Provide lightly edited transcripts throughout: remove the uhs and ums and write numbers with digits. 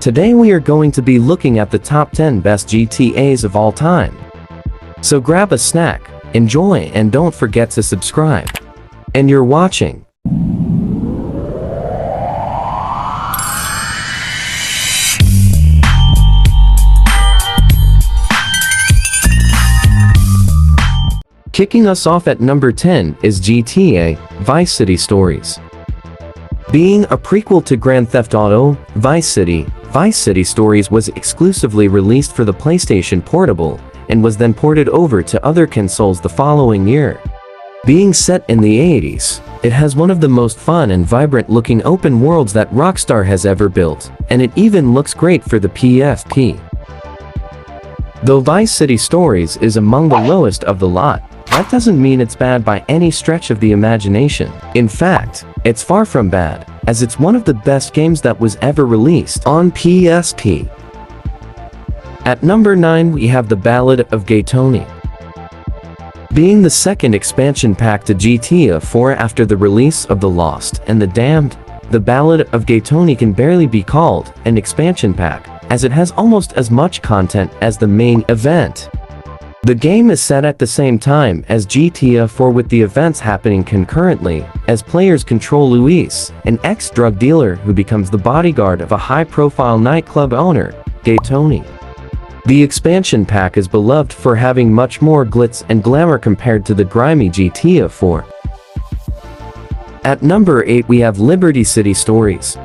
Today we are going to be looking at the top 10 best GTAs of all time. So grab a snack, enjoy, and don't forget to subscribe. And you're watching Kicking us off at number 10 is GTA Vice City Stories. Being a prequel to Grand Theft Auto Vice City Stories was exclusively released for the PlayStation Portable and was then ported over to other consoles the following year. Being set in the 80s, it has one of the most fun and vibrant looking open worlds that Rockstar has ever built, and it even looks great for the PSP. Though Vice City Stories is among the lowest of the lot, that doesn't mean it's bad by any stretch of the imagination. In fact, it's far from bad, as it's one of the best games that was ever released on PSP. At number 9 we have the Ballad of Gay Tony. Being the second expansion pack to GTA 4 after the release of The Lost and the Damned, the Ballad of Gay Tony can barely be called an expansion pack, as it has almost as much content as the main event. The game is set at the same time as GTA 4 with the events happening concurrently, as players control Luis, an ex-drug dealer who becomes the bodyguard of a high-profile nightclub owner, Gay Tony. The expansion pack is beloved for having much more glitz and glamour compared to the grimy GTA 4. At number 8 we have Liberty City Stories.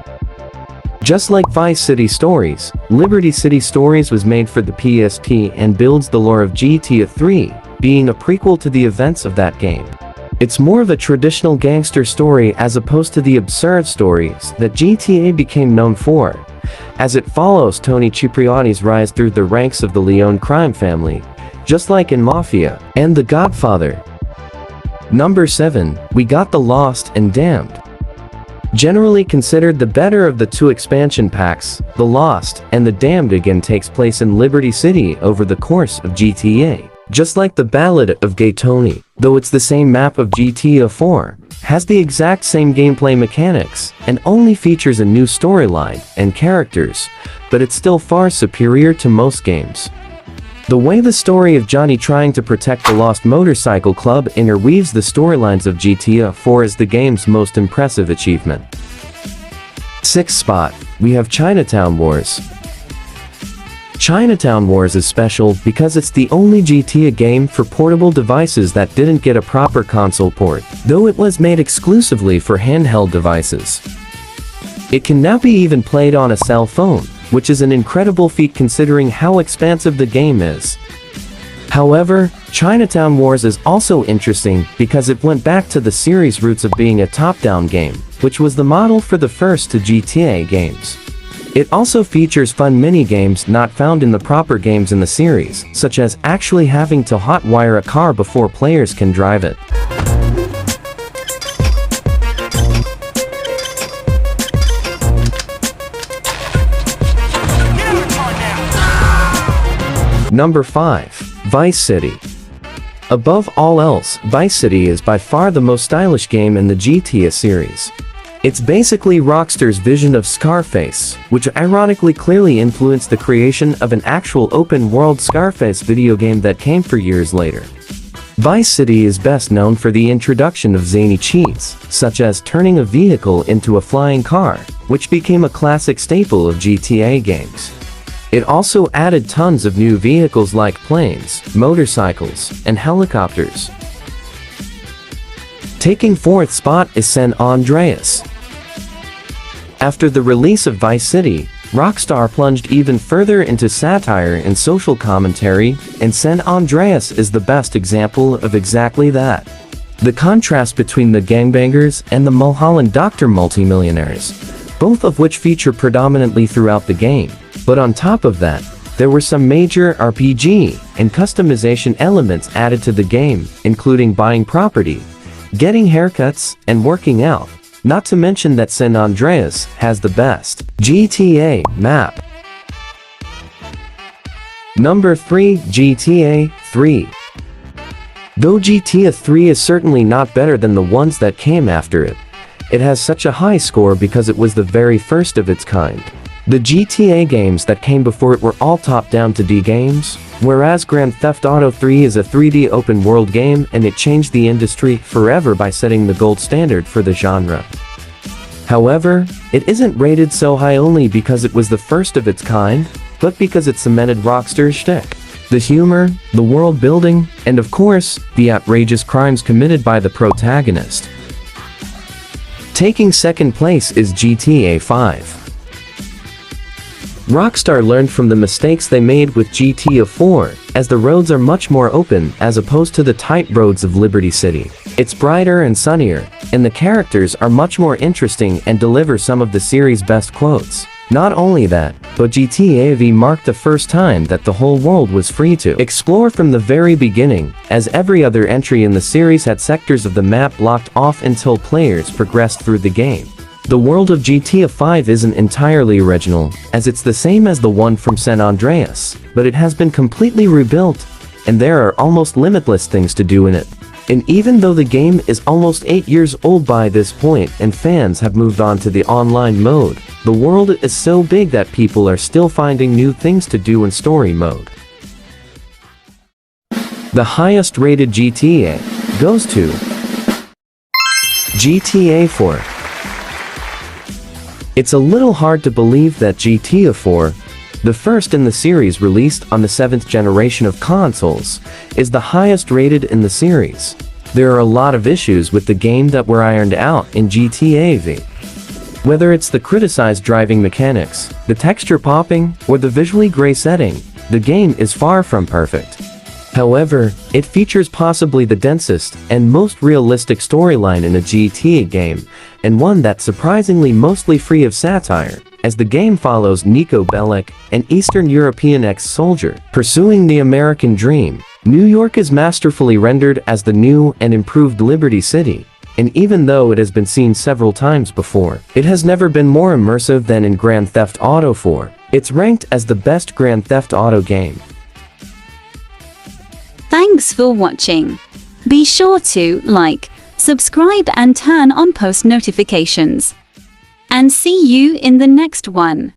Just like Vice City Stories, Liberty City Stories was made for the PSP and builds the lore of GTA 3, being a prequel to the events of that game. It's more of a traditional gangster story as opposed to the absurd stories that GTA became known for, as it follows Tony Cipriani's rise through the ranks of the Leone crime family, just like in Mafia and The Godfather. Number 7, we got The Lost and Damned. Generally considered the better of the two expansion packs, The Lost and The Damned again takes place in Liberty City over the course of GTA. Just like the Ballad of Gay Tony, though it's the same map of GTA 4, has the exact same gameplay mechanics, and only features a new storyline and characters, but it's still far superior to most games. The way the story of Johnny trying to protect the lost motorcycle club interweaves the storylines of GTA 4 is the game's most impressive achievement. 6th spot, we have Chinatown Wars. Chinatown Wars is special because it's the only GTA game for portable devices that didn't get a proper console port, though it was made exclusively for handheld devices. It can now be even played on a cell phone, which is an incredible feat considering how expansive the game is. However, Chinatown Wars is also interesting because it went back to the series' roots of being a top-down game, which was the model for the first two GTA games. It also features fun mini-games not found in the proper games in the series, such as actually having to hotwire a car before players can drive it. Number 5. Vice City. Above all else, Vice City is by far the most stylish game in the GTA series. It's basically Rockstar's vision of Scarface, which ironically clearly influenced the creation of an actual open-world Scarface video game that came for years later. Vice City is best known for the introduction of zany cheats, such as turning a vehicle into a flying car, which became a classic staple of GTA games. It also added tons of new vehicles like planes, motorcycles, and helicopters. Taking 4th spot is San Andreas. After the release of Vice City, Rockstar plunged even further into satire and social commentary, and San Andreas is the best example of exactly that. The contrast between the gangbangers and the Mulholland Doctor multimillionaires, both of which feature predominantly throughout the game. But on top of that, there were some major RPG and customization elements added to the game, including buying property, getting haircuts, and working out, not to mention that San Andreas has the best GTA map. Number 3, GTA 3. Though GTA 3 is certainly not better than the ones that came after it, it has such a high score because it was the very first of its kind. The GTA games that came before it were all top-down 2D games, whereas Grand Theft Auto 3 is a 3D open-world game and it changed the industry forever by setting the gold standard for the genre. However, it isn't rated so high only because it was the first of its kind, but because it cemented Rockstar's shtick. The humor, the world building, and of course, the outrageous crimes committed by the protagonist. Taking second place is GTA 5. Rockstar learned from the mistakes they made with GTA 4, as the roads are much more open as opposed to the tight roads of Liberty City. It's brighter and sunnier, and the characters are much more interesting and deliver some of the series' best quotes. Not only that, but GTA V marked the first time that the whole world was free to explore from the very beginning, as every other entry in the series had sectors of the map blocked off until players progressed through the game. The world of GTA 5 isn't entirely original, as it's the same as the one from San Andreas, but it has been completely rebuilt, and there are almost limitless things to do in it. And even though the game is almost 8 years old by this point and fans have moved on to the online mode, the world is so big that people are still finding new things to do in story mode. The highest rated GTA goes to GTA 4. It's a little hard to believe that GTA 4, the first in the series released on the 7th generation of consoles, is the highest rated in the series. There are a lot of issues with the game that were ironed out in GTA V. Whether it's the criticized driving mechanics, the texture popping, or the visually gray setting, the game is far from perfect. However, it features possibly the densest and most realistic storyline in a GTA game, and one that's surprisingly mostly free of satire, as the game follows Nico Bellic, an Eastern European ex-soldier, pursuing the American dream. New York is masterfully rendered as the new and improved Liberty City, and even though it has been seen several times before, it has never been more immersive than in Grand Theft Auto 4. It's ranked as the best Grand Theft Auto game. Thanks for watching. Be sure to like, subscribe and turn on post notifications. And see you in the next one.